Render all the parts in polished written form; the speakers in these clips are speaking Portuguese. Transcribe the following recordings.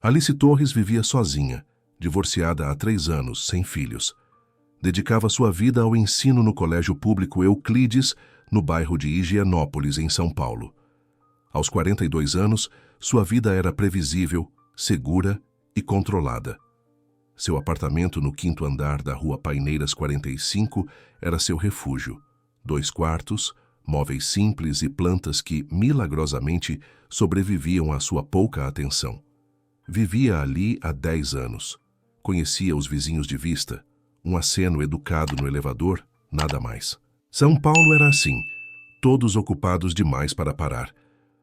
Alice Torres vivia sozinha, divorciada há 3 anos, sem filhos. Dedicava sua vida ao ensino no Colégio Público Euclides, no bairro de Higienópolis, em São Paulo. Aos 42 anos, sua vida era previsível, segura e controlada. Seu apartamento no 5º andar da Rua Paineiras 45 era seu refúgio. 2 quartos, móveis simples e plantas que, milagrosamente, sobreviviam à sua pouca atenção. Vivia ali há 10 anos. Conhecia os vizinhos de vista. Um aceno educado no elevador, nada mais. São Paulo era assim, todos ocupados demais para parar.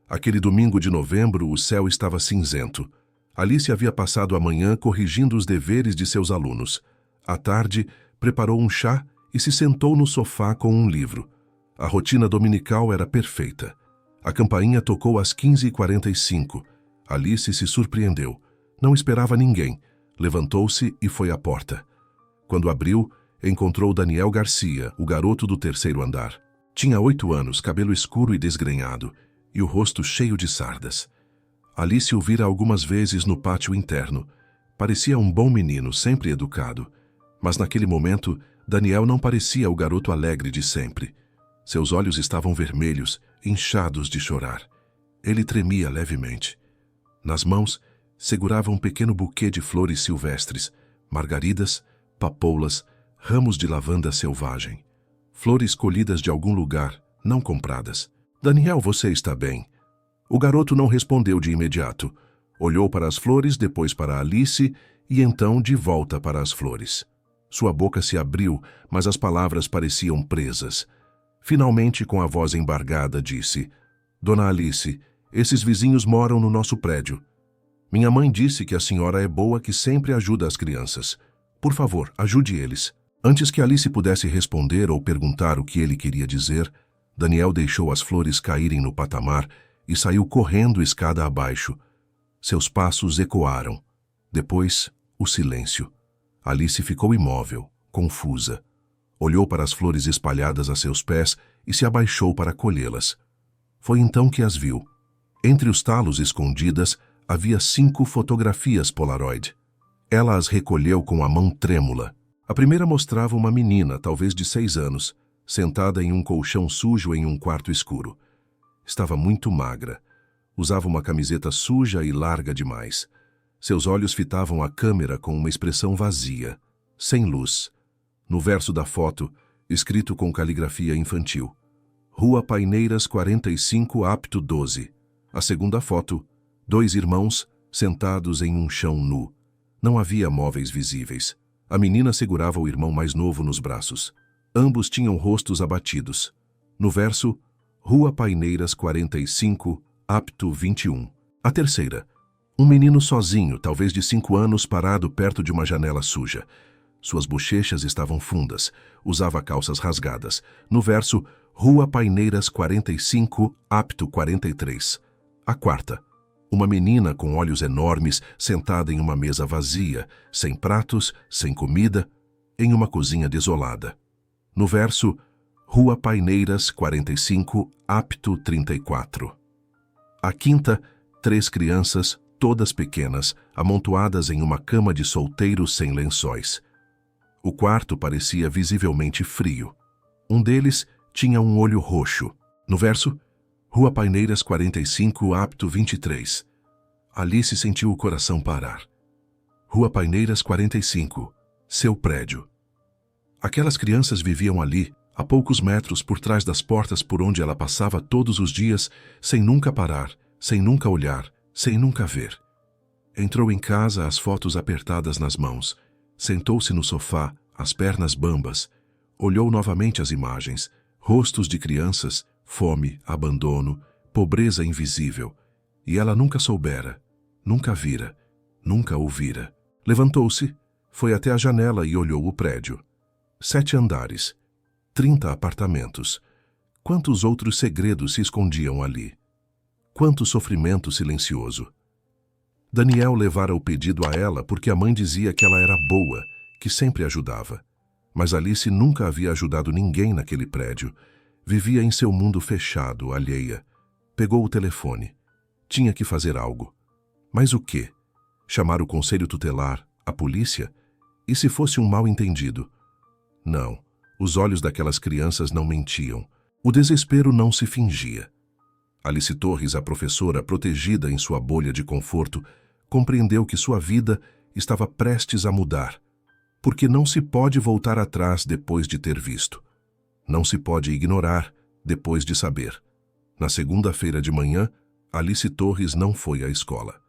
Aquele domingo de novembro, o céu estava cinzento. Alice havia passado a manhã corrigindo os deveres de seus alunos. À tarde, preparou um chá e se sentou no sofá com um livro. A rotina dominical era perfeita. A campainha tocou às 15h45. Alice se surpreendeu. Não esperava ninguém. Levantou-se e foi à porta. Quando abriu, encontrou Daniel Garcia, o garoto do 3º andar. Tinha 8 anos, cabelo escuro e desgrenhado, e o rosto cheio de sardas. Alice o vira algumas vezes no pátio interno. Parecia um bom menino, sempre educado. Mas naquele momento, Daniel não parecia o garoto alegre de sempre. Seus olhos estavam vermelhos, inchados de chorar. Ele tremia levemente. Nas mãos, segurava um pequeno buquê de flores silvestres, margaridas, papoulas, ramos de lavanda selvagem. Flores colhidas de algum lugar, não compradas. "Daniel, você está bem?" O garoto não respondeu de imediato. Olhou para as flores, depois para Alice e então de volta para as flores. Sua boca se abriu, mas as palavras pareciam presas. Finalmente, com a voz embargada, disse: "Dona Alice, esses vizinhos moram no nosso prédio. Minha mãe disse que a senhora é boa, que sempre ajuda as crianças. Por favor, ajude eles." Antes que Alice pudesse responder ou perguntar o que ele queria dizer, Daniel deixou as flores caírem no patamar e saiu correndo escada abaixo. Seus passos ecoaram. Depois, o silêncio. Alice ficou imóvel, confusa. Olhou para as flores espalhadas a seus pés e se abaixou para colhê-las. Foi então que as viu. Entre os talos escondidas, havia 5 fotografias Polaroid. Ela as recolheu com a mão trêmula. A primeira mostrava uma menina, talvez de 6 anos, sentada em um colchão sujo em um quarto escuro. Estava muito magra. Usava uma camiseta suja e larga demais. Seus olhos fitavam a câmera com uma expressão vazia, sem luz. No verso da foto, escrito com caligrafia infantil: Rua Paineiras 45, apto 12. A segunda foto, 2 irmãos sentados em um chão nu. Não havia móveis visíveis. A menina segurava o irmão mais novo nos braços. Ambos tinham rostos abatidos. No verso, Rua Paineiras 45, apto 21. A terceira, um menino sozinho, talvez de 5 anos, parado perto de uma janela suja. Suas bochechas estavam fundas, usava calças rasgadas. No verso, Rua Paineiras 45, apto 43. A quarta, uma menina com olhos enormes, sentada em uma mesa vazia, sem pratos, sem comida, em uma cozinha desolada. No verso, Rua Paineiras 45, apto 34. A quinta, 3 crianças, todas pequenas, amontoadas em uma cama de solteiro sem lençóis. O quarto parecia visivelmente frio. Um deles tinha um olho roxo. No verso, Rua Paineiras 45, apto 23. Alice sentiu o coração parar. Rua Paineiras 45, seu prédio. Aquelas crianças viviam ali, a poucos metros por trás das portas por onde ela passava todos os dias, sem nunca parar, sem nunca olhar, sem nunca ver. Entrou em casa, as fotos apertadas nas mãos. Sentou-se no sofá, as pernas bambas. Olhou novamente as imagens, rostos de crianças, fome, abandono, pobreza invisível. E ela nunca soubera, nunca vira, nunca ouvira. Levantou-se, foi até a janela e olhou o prédio. 7 andares, 30 apartamentos. Quantos outros segredos se escondiam ali? Quanto sofrimento silencioso! Daniel levara o pedido a ela porque a mãe dizia que ela era boa, que sempre ajudava. Mas Alice nunca havia ajudado ninguém naquele prédio. Vivia em seu mundo fechado, alheia. Pegou o telefone. Tinha que fazer algo. Mas o quê? Chamar o conselho tutelar, a polícia? E se fosse um mal-entendido? Não, os olhos daquelas crianças não mentiam. O desespero não se fingia. Alice Torres, a professora, protegida em sua bolha de conforto, compreendeu que sua vida estava prestes a mudar, porque não se pode voltar atrás depois de ter visto. Não se pode ignorar depois de saber. Na segunda-feira de manhã, Alice Torres não foi à escola.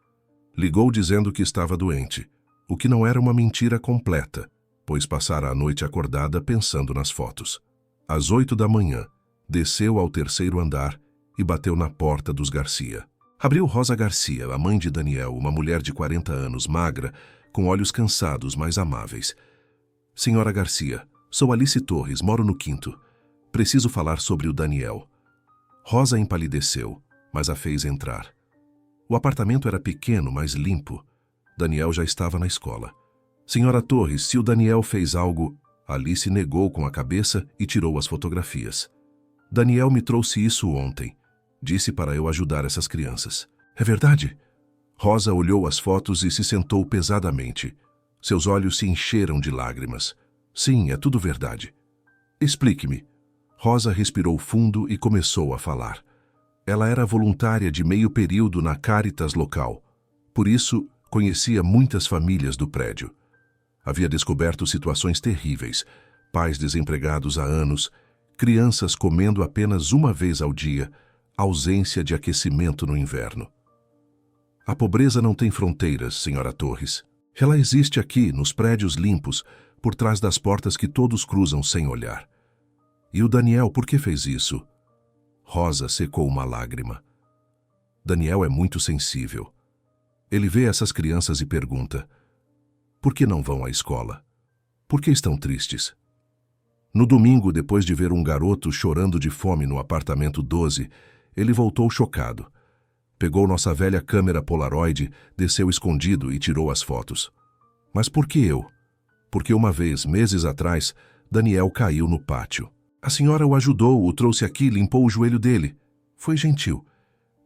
Ligou dizendo que estava doente, o que não era uma mentira completa, pois passara a noite acordada pensando nas fotos. Às 8 da manhã, desceu ao terceiro andar e bateu na porta dos Garcia. Abriu Rosa Garcia, a mãe de Daniel, uma mulher de 40 anos, magra, com olhos cansados, mas amáveis. Senhora Garcia, sou Alice Torres, moro no quinto. Preciso falar sobre o Daniel. Rosa empalideceu, mas a fez entrar. O apartamento era pequeno, mas limpo. Daniel já estava na escola. Senhora Torres, se o Daniel fez algo... Alice negou com a cabeça e tirou as fotografias. Daniel me trouxe isso ontem. Disse para eu ajudar essas crianças. É verdade? Rosa olhou as fotos e se sentou pesadamente. Seus olhos se encheram de lágrimas. Sim, é tudo verdade. Explique-me. Rosa respirou fundo e começou a falar. Ela era voluntária de meio período na Caritas local. Por isso, conhecia muitas famílias do prédio. Havia descoberto situações terríveis. Pais desempregados há anos, crianças comendo apenas uma vez ao dia, ausência de aquecimento no inverno. A pobreza não tem fronteiras, senhora Torres. Ela existe aqui, nos prédios limpos, por trás das portas que todos cruzam sem olhar. E o Daniel, por que fez isso? Rosa secou uma lágrima. Daniel é muito sensível. Ele vê essas crianças e pergunta: por que não vão à escola? Por que estão tristes? No domingo, depois de ver um garoto chorando de fome no apartamento 12, ele voltou chocado. Pegou nossa velha câmera Polaroid, desceu escondido e tirou as fotos. Mas por que eu? Porque uma vez, meses atrás, Daniel caiu no pátio. A senhora o ajudou, o trouxe aqui e limpou o joelho dele. Foi gentil.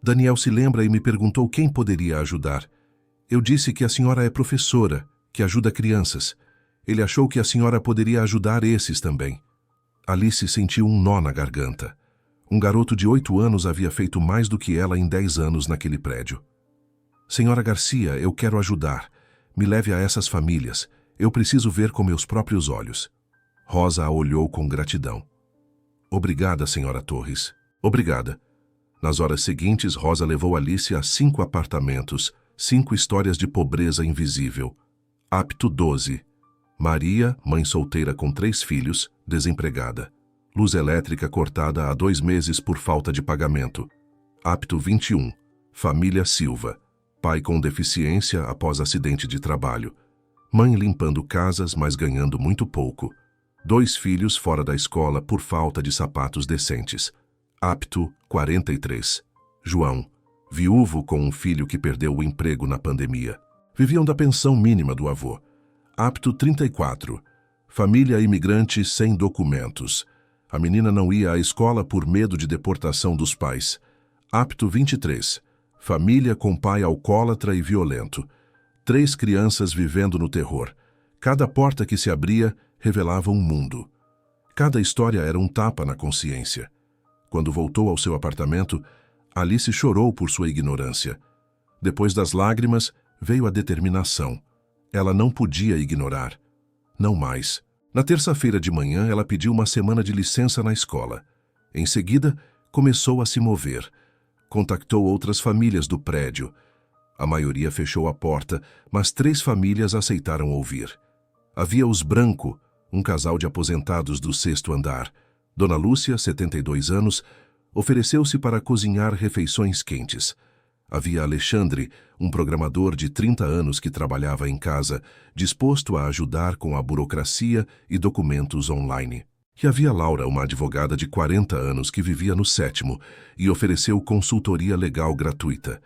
Daniel se lembra e me perguntou quem poderia ajudar. Eu disse que a senhora é professora, que ajuda crianças. Ele achou que a senhora poderia ajudar esses também. Alice sentiu um nó na garganta. Um garoto de 8 anos havia feito mais do que ela em 10 anos naquele prédio. Senhora Garcia, eu quero ajudar. Me leve a essas famílias. Eu preciso ver com meus próprios olhos. Rosa a olhou com gratidão. Obrigada, senhora Torres. Obrigada. Nas horas seguintes, Rosa levou Alice a 5 apartamentos, 5 histórias de pobreza invisível. Apto 12. Maria, mãe solteira com 3 filhos, desempregada. Luz elétrica cortada há 2 meses por falta de pagamento. Apto 21. Família Silva. Pai com deficiência após acidente de trabalho. Mãe limpando casas, mas ganhando muito pouco. 2 filhos fora da escola por falta de sapatos decentes. Apto 43. João. Viúvo com um filho que perdeu o emprego na pandemia. Viviam da pensão mínima do avô. Apto 34. Família imigrante sem documentos. A menina não ia à escola por medo de deportação dos pais. Apto 23. Família com pai alcoólatra e violento. 3 crianças vivendo no terror. Cada porta que se abria revelava um mundo. Cada história era um tapa na consciência. Quando voltou ao seu apartamento, Alice chorou por sua ignorância. Depois das lágrimas, veio a determinação. Ela não podia ignorar. Não mais. Na terça-feira de manhã, ela pediu uma semana de licença na escola. Em seguida, começou a se mover. Contactou outras famílias do prédio. A maioria fechou a porta, mas 3 famílias aceitaram ouvir. Havia os Branco, um casal de aposentados do 6º andar. Dona Lúcia, 72 anos, ofereceu-se para cozinhar refeições quentes. Havia Alexandre, um programador de 30 anos que trabalhava em casa, disposto a ajudar com a burocracia e documentos online. E havia Laura, uma advogada de 40 anos que vivia no 7º e ofereceu consultoria legal gratuita.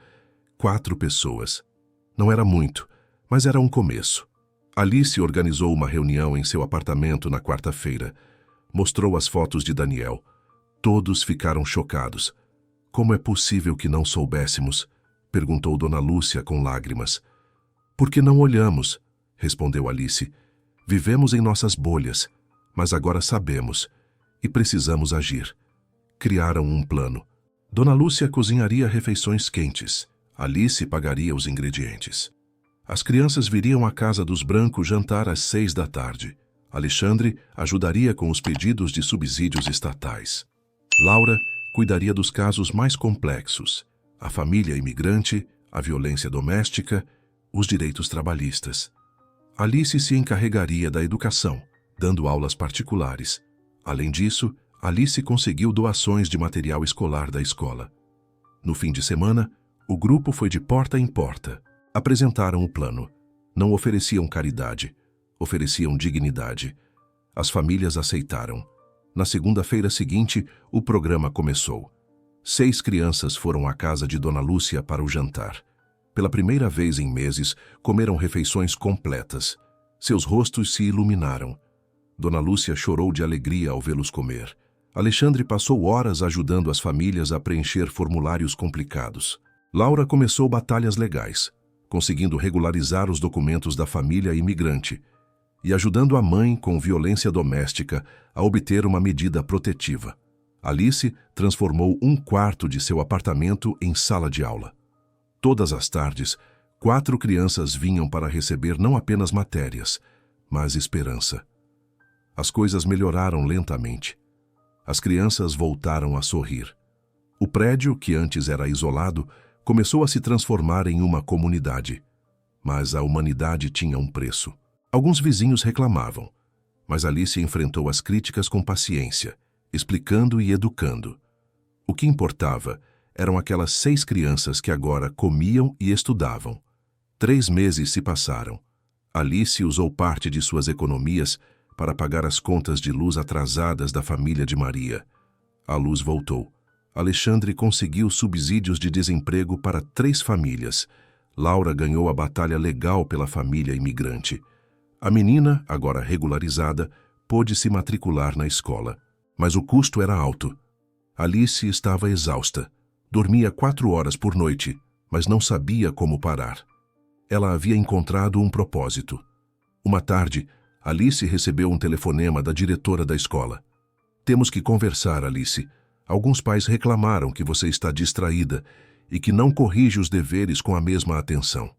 4 pessoas. Não era muito, mas era um começo. Alice organizou uma reunião em seu apartamento na quarta-feira. Mostrou as fotos de Daniel. Todos ficaram chocados. Como é possível que não soubéssemos? Perguntou Dona Lúcia com lágrimas. Porque não olhamos, respondeu Alice. Vivemos em nossas bolhas, mas agora sabemos e precisamos agir. Criaram um plano. Dona Lúcia cozinharia refeições quentes. Alice pagaria os ingredientes. As crianças viriam à casa dos Brancos jantar às 6 da tarde. Alexandre ajudaria com os pedidos de subsídios estatais. Laura cuidaria dos casos mais complexos: a família imigrante, a violência doméstica, os direitos trabalhistas. Alice se encarregaria da educação, dando aulas particulares. Além disso, Alice conseguiu doações de material escolar da escola. No fim de semana, o grupo foi de porta em porta. Apresentaram o plano. Não ofereciam caridade, ofereciam dignidade. As famílias aceitaram. Na segunda-feira seguinte, o programa começou. 6 crianças foram à casa de Dona Lúcia para o jantar. Pela primeira vez em meses, comeram refeições completas. Seus rostos se iluminaram. Dona Lúcia chorou de alegria ao vê-los comer. Alexandre passou horas ajudando as famílias a preencher formulários complicados. Laura começou batalhas legais, conseguindo regularizar os documentos da família imigrante e ajudando a mãe com violência doméstica a obter uma medida protetiva. Alice transformou um quarto de seu apartamento em sala de aula. Todas as tardes, 4 crianças vinham para receber não apenas matérias, mas esperança. As coisas melhoraram lentamente. As crianças voltaram a sorrir. O prédio, que antes era isolado, começou a se transformar em uma comunidade. Mas a humanidade tinha um preço. Alguns vizinhos reclamavam, mas Alice enfrentou as críticas com paciência, explicando e educando. O que importava eram aquelas 6 crianças que agora comiam e estudavam. 3 meses se passaram. Alice usou parte de suas economias para pagar as contas de luz atrasadas da família de Maria. A luz voltou. Alexandre conseguiu subsídios de desemprego para 3 famílias. Laura ganhou a batalha legal pela família imigrante. A menina, agora regularizada, pôde se matricular na escola. Mas o custo era alto. Alice estava exausta. Dormia 4 horas por noite, mas não sabia como parar. Ela havia encontrado um propósito. Uma tarde, Alice recebeu um telefonema da diretora da escola. Temos que conversar, Alice. Alguns pais reclamaram que você está distraída e que não corrige os deveres com a mesma atenção.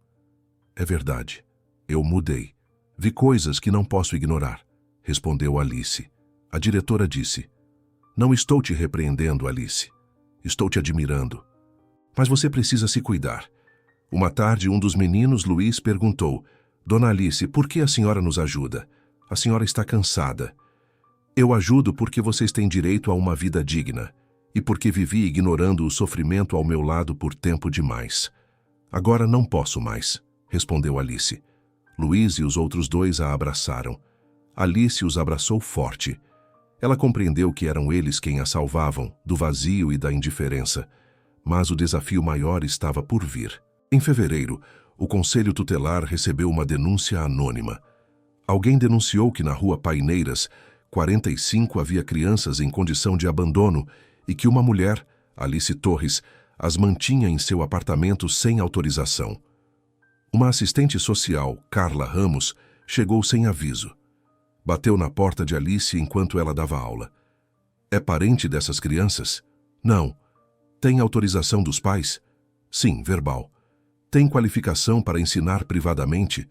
É verdade. Eu mudei. Vi coisas que não posso ignorar, respondeu Alice. A diretora disse: Não estou te repreendendo, Alice. Estou te admirando. Mas você precisa se cuidar. Uma tarde, um dos meninos, Luiz, perguntou: Dona Alice, por que a senhora nos ajuda? A senhora está cansada. Eu ajudo porque vocês têm direito a uma vida digna e porque vivi ignorando o sofrimento ao meu lado por tempo demais. Agora não posso mais, respondeu Alice. Luiz e os outros 2 a abraçaram. Alice os abraçou forte. Ela compreendeu que eram eles quem a salvavam do vazio e da indiferença, mas o desafio maior estava por vir. Em fevereiro, o Conselho Tutelar recebeu uma denúncia anônima. Alguém denunciou que na rua Paineiras, 45, havia crianças em condição de abandono e que uma mulher, Alice Torres, as mantinha em seu apartamento sem autorização. Uma assistente social, Carla Ramos, chegou sem aviso. Bateu na porta de Alice enquanto ela dava aula. É parente dessas crianças? Não. Tem autorização dos pais? Sim, verbal. Tem qualificação para ensinar privadamente?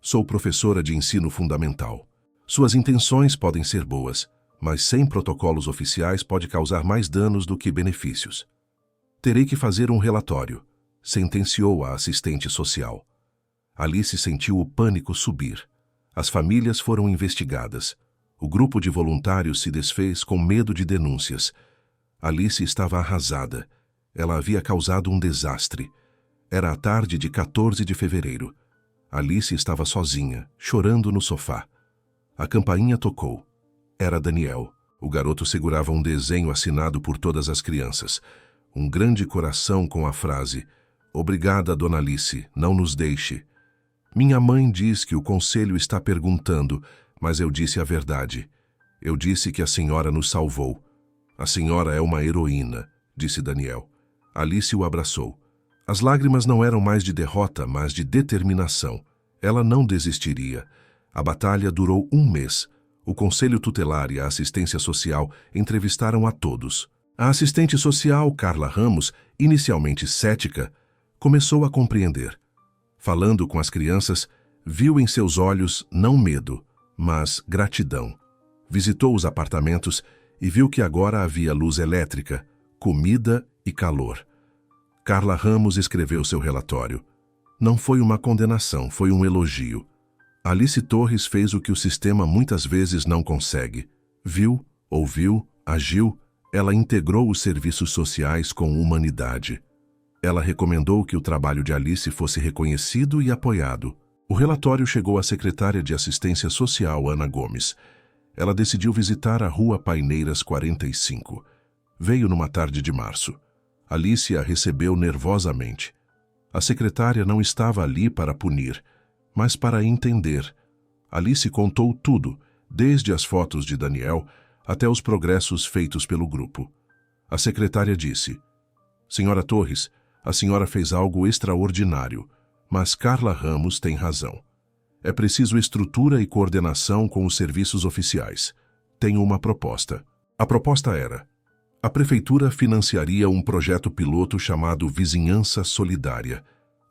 Sou professora de ensino fundamental. Suas intenções podem ser boas, mas sem protocolos oficiais pode causar mais danos do que benefícios. Terei que fazer um relatório, sentenciou a assistente social. Alice sentiu o pânico subir. As famílias foram investigadas. O grupo de voluntários se desfez com medo de denúncias. Alice estava arrasada. Ela havia causado um desastre. Era a tarde de 14 de fevereiro. Alice estava sozinha, chorando no sofá. A campainha tocou. Era Daniel. O garoto segurava um desenho assinado por todas as crianças. Um grande coração com a frase: Obrigada, Dona Alice, não nos deixe. Minha mãe diz que o conselho está perguntando, mas eu disse a verdade. Eu disse que a senhora nos salvou. A senhora é uma heroína, disse Daniel. Alice o abraçou. As lágrimas não eram mais de derrota, mas de determinação. Ela não desistiria. A batalha durou 1 mês. O Conselho Tutelar e a Assistência Social entrevistaram a todos. A assistente social, Carla Ramos, inicialmente cética, começou a compreender. Falando com as crianças, viu em seus olhos não medo, mas gratidão. Visitou os apartamentos e viu que agora havia luz elétrica, comida e calor. Carla Ramos escreveu seu relatório. Não foi uma condenação, foi um elogio. Alice Torres fez o que o sistema muitas vezes não consegue. Viu, ouviu, agiu, ela integrou os serviços sociais com humanidade. Ela recomendou que o trabalho de Alice fosse reconhecido e apoiado. O relatório chegou à secretária de Assistência Social, Ana Gomes. Ela decidiu visitar a Rua Paineiras 45. Veio numa tarde de março. Alice a recebeu nervosamente. A secretária não estava ali para punir, mas para entender. Alice contou tudo, desde as fotos de Daniel até os progressos feitos pelo grupo. A secretária disse: "Senhora Torres, a senhora fez algo extraordinário, mas Carla Ramos tem razão. É preciso estrutura e coordenação com os serviços oficiais. Tenho uma proposta." A proposta era: a prefeitura financiaria um projeto piloto chamado Vizinhança Solidária.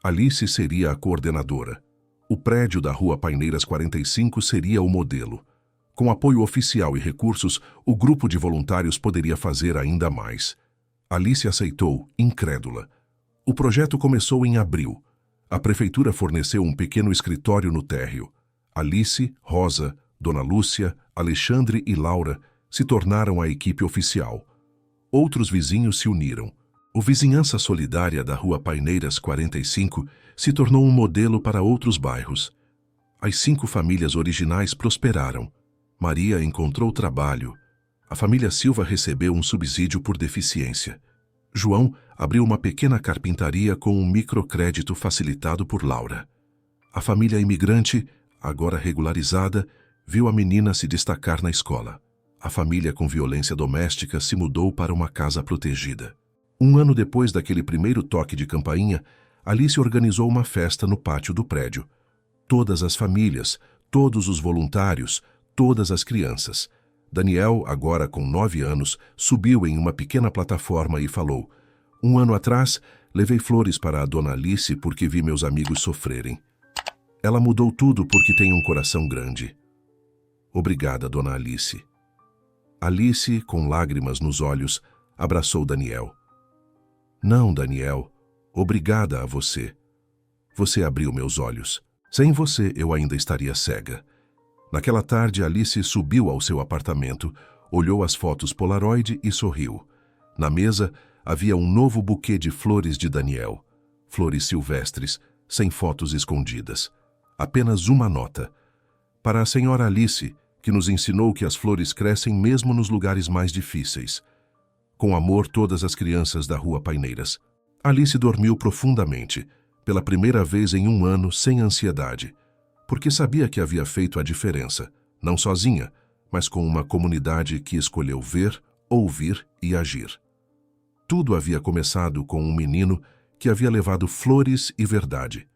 Alice seria a coordenadora. O prédio da Rua Paineiras 45 seria o modelo. Com apoio oficial e recursos, o grupo de voluntários poderia fazer ainda mais. Alice aceitou, incrédula. O projeto começou em abril. A prefeitura forneceu um pequeno escritório no térreo. Alice, Rosa, Dona Lúcia, Alexandre e Laura se tornaram a equipe oficial. Outros vizinhos se uniram. O Vizinhança Solidária da Rua Paineiras 45 se tornou um modelo para outros bairros. As 5 famílias originais prosperaram. Maria encontrou trabalho. A família Silva recebeu um subsídio por deficiência. João abriu uma pequena carpintaria com um microcrédito facilitado por Laura. A família imigrante, agora regularizada, viu a menina se destacar na escola. A família com violência doméstica se mudou para uma casa protegida. 1 ano depois daquele primeiro toque de campainha, Alice organizou uma festa no pátio do prédio. Todas as famílias, todos os voluntários, todas as crianças. Daniel, agora com 9 anos, subiu em uma pequena plataforma e falou: "1 ano atrás, levei flores para a Dona Alice porque vi meus amigos sofrerem. Ela mudou tudo porque tem um coração grande. Obrigada, Dona Alice." Alice, com lágrimas nos olhos, abraçou Daniel. "Não, Daniel. Obrigada a você. Você abriu meus olhos. Sem você, eu ainda estaria cega." Naquela tarde, Alice subiu ao seu apartamento, olhou as fotos Polaroid e sorriu. Na mesa, havia um novo buquê de flores de Daniel. Flores silvestres, sem fotos escondidas. Apenas uma nota. "Para a senhora Alice, que nos ensinou que as flores crescem mesmo nos lugares mais difíceis. Com amor, todas as crianças da Rua Paineiras." Alice dormiu profundamente, pela primeira vez em 1 ano, sem ansiedade, porque sabia que havia feito a diferença, não sozinha, mas com uma comunidade que escolheu ver, ouvir e agir. Tudo havia começado com um menino que havia levado flores e verdade.